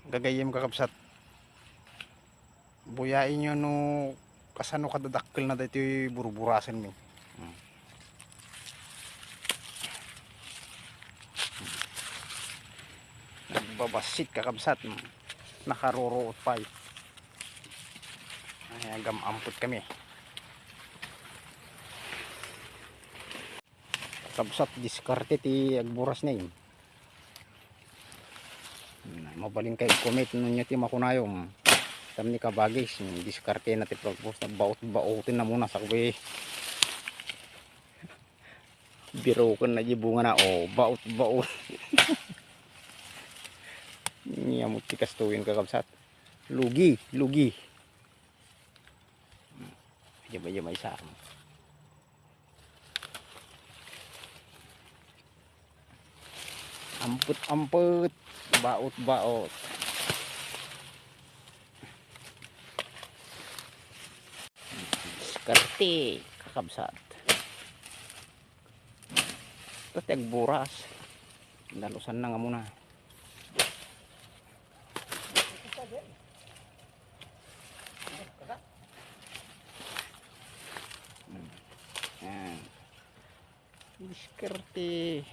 gagayim kakabsat. Buyain nyo no kasano kadadakkel na dito yung buruburasan mo. Nagbabasit kakabsat. Nakaruruot pa eh. Ay, agam-amput kami. Kakabsat diskarte ti agburas na yun. Mabaling kayo comment ninyo ti makunayong. Tam ni kabagis diskarte na ti pagpost na baot-baotin na muna sa kuwi. Biro kan na bunga na baot-baot. Niyamot ti kastuin kakabsat. Lugi. Aja may isa. Amput, baot. Diskarte kakabsat. Tatag buras. Dalusan na nga muna. Diskarte.